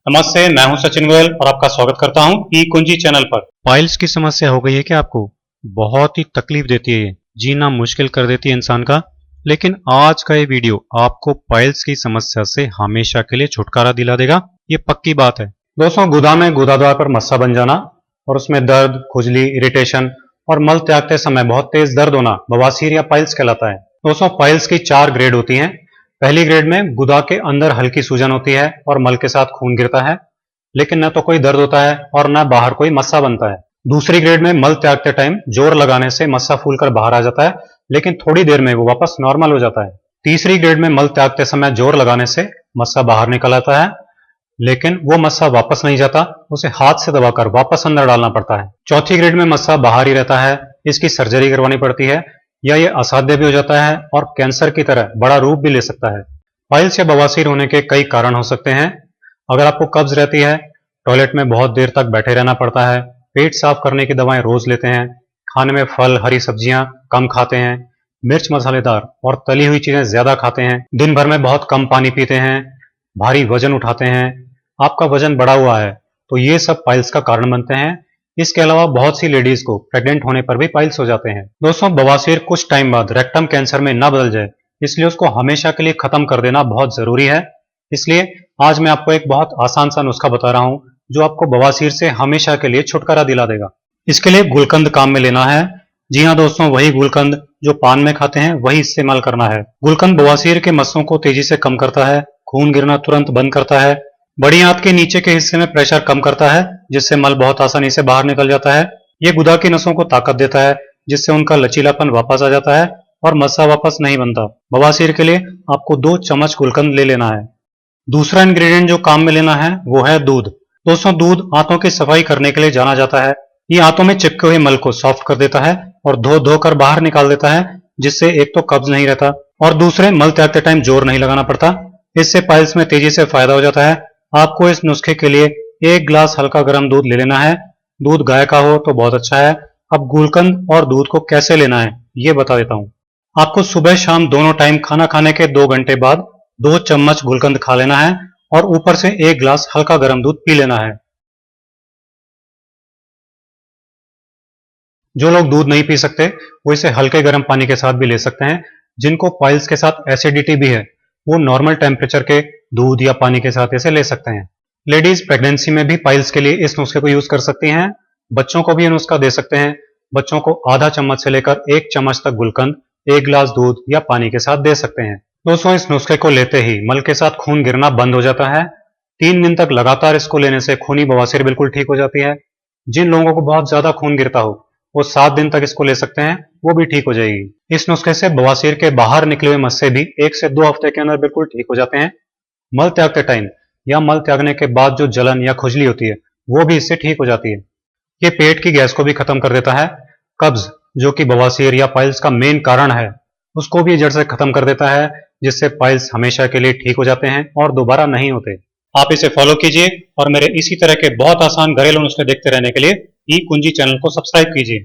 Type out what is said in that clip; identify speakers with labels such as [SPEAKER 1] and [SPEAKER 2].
[SPEAKER 1] नमस्ते, मैं हूं सचिन गोयल और आपका स्वागत करता हूं ई कुंजी चैनल पर।
[SPEAKER 2] पाइल्स की समस्या हो गई है क्या आपको? बहुत ही तकलीफ देती है ये, जीना मुश्किल कर देती है इंसान का। लेकिन आज का ये वीडियो आपको पाइल्स की समस्या से हमेशा के लिए छुटकारा दिला देगा, ये पक्की बात है।
[SPEAKER 1] दोस्तों, गुदा में गुदाद्वार पर मस्सा बन जाना और उसमें दर्द, खुजली, इरिटेशन और मल त्यागते समय बहुत तेज दर्द होना बवासीर या पाइल्स कहलाता है। दोस्तों, पाइल्स की 4 ग्रेड होती हैं। पहली ग्रेड में गुदा के अंदर हल्की सूजन होती है और मल के साथ खून गिरता है, लेकिन न तो कोई दर्द होता है और न बाहर कोई मस्सा बनता है। दूसरी ग्रेड में मल त्यागते टाइम जोर लगाने से मस्सा फूलकर बाहर आ जाता है, लेकिन थोड़ी देर में वो वापस नॉर्मल हो जाता है। तीसरी ग्रेड में मल त्यागते समय जोर लगाने से मस्सा बाहर निकल आता है, लेकिन वो मस्सा वापस नहीं जाता, उसे हाथ से दबाकर वापस अंदर डालना पड़ता है। चौथी ग्रेड में मस्सा बाहर ही रहता है, इसकी सर्जरी करवानी पड़ती है या ये असाध्य भी हो जाता है और कैंसर की तरह बड़ा रूप भी ले सकता है। पाइल्स या बवासीर होने के कई कारण हो सकते हैं। अगर आपको कब्ज रहती है, टॉयलेट में बहुत देर तक बैठे रहना पड़ता है, पेट साफ करने की दवाएं रोज लेते हैं, खाने में फल, हरी सब्जियां कम खाते हैं, मिर्च मसालेदार और तली हुई चीजें ज्यादा खाते हैं, दिन भर में बहुत कम पानी पीते हैं, भारी वजन उठाते हैं, आपका वजन बढ़ा हुआ है, तो ये सब पाइल्स का कारण बनते हैं। इसके अलावा बहुत सी लेडीज को प्रेग्नेंट होने पर भी पाइल्स हो जाते हैं। दोस्तों, बवासीर कुछ टाइम बाद रेक्टम कैंसर में ना बदल जाए, इसलिए उसको हमेशा के लिए खत्म कर देना बहुत जरूरी है। इसलिए आज मैं आपको एक बहुत आसान सा नुस्खा बता रहा हूं जो आपको बवासीर से हमेशा के लिए छुटकारा दिला देगा। इसके लिए गुलकंद काम में लेना है। जी हाँ दोस्तों, वही गुलकंद जो पान में खाते हैं वही इस्तेमाल करना है। गुलकंद बवासीर के मस्सों को तेजी से कम करता है, खून गिरना तुरंत बंद करता है, बड़ी आंत के नीचे के हिस्से में प्रेशर कम करता है जिससे मल बहुत आसानी से बाहर निकल जाता है। ये गुदा की नसों को ताकत देता है जिससे उनका लचीलापन वापस आ जाता है और मस्सा वापस नहीं बनता। बवासीर के लिए आपको 2 चम्मच गुलकंद ले लेना है। दूसरा इंग्रेडिएंट जो काम में लेना है वो है दूध। दोस्तों, दूध आंतों की सफाई करने के लिए जाना जाता है। ये आंतों में चिपके हुए मल को सॉफ्ट कर देता है और धो धोकर बाहर निकाल देता है, जिससे एक तो कब्ज नहीं रहता और दूसरे मल त्यागते टाइम जोर नहीं लगाना पड़ता। इससे पाइल्स में तेजी से फायदा हो जाता है। आपको इस नुस्खे के लिए 1 गिलास हल्का गर्म दूध ले लेना है। दूध गाय का हो तो बहुत अच्छा है। अब गुलकंद और दूध को कैसे लेना है ये बता देता हूं। आपको सुबह शाम दोनों टाइम खाना खाने के 2 घंटे बाद 2 चम्मच गुलकंद खा लेना है और ऊपर से 1 गिलास हल्का गर्म दूध पी लेना है। जो लोग दूध नहीं पी सकते वो इसे हल्के गर्म पानी के साथ भी ले सकते हैं। जिनको पाइल्स के साथ एसिडिटी भी है वो नॉर्मल टेम्परेचर के दूध या पानी के साथ इसे ले सकते हैं। लेडीज प्रेगनेंसी में भी पाइल्स के लिए इस नुस्खे को यूज कर सकती हैं। बच्चों को भी ये नुस्खा दे सकते हैं। बच्चों को आधा चम्मच से लेकर 1 चम्मच तक गुलकंद 1 गिलास दूध या पानी के साथ दे सकते हैं। दोस्तों, इस नुस्खे को लेते ही मल के साथ खून गिरना बंद हो जाता है। 3 दिन तक लगातार इसको लेने से खूनी बवासीर बिल्कुल ठीक हो जाती है। जिन लोगों को बहुत ज्यादा खून गिरता हो वो 7 दिन तक इसको ले सकते हैं, वो भी ठीक हो जाएगी। इस नुस्खे से बवासीर के बाहर निकले हुए मस्से भी 1 से 2 हफ्ते के अंदर बिल्कुल ठीक हो जाते हैं। मल त्यागते टाइम या मल त्यागने के बाद जो जलन या खुजली होती है वो भी इससे ठीक हो जाती है। ये पेट की गैस को भी खत्म कर देता है। कब्ज, जो कि बवासीर या पाइल्स का मेन कारण है, उसको भी जड़ से खत्म कर देता है, जिससे पाइल्स हमेशा के लिए ठीक हो जाते हैं और दोबारा नहीं होते। आप इसे फॉलो कीजिए और मेरे इसी तरह के बहुत आसान घरेलू नुस्खे देखते रहने के लिए ई कुंजी चैनल को सब्सक्राइब कीजिए।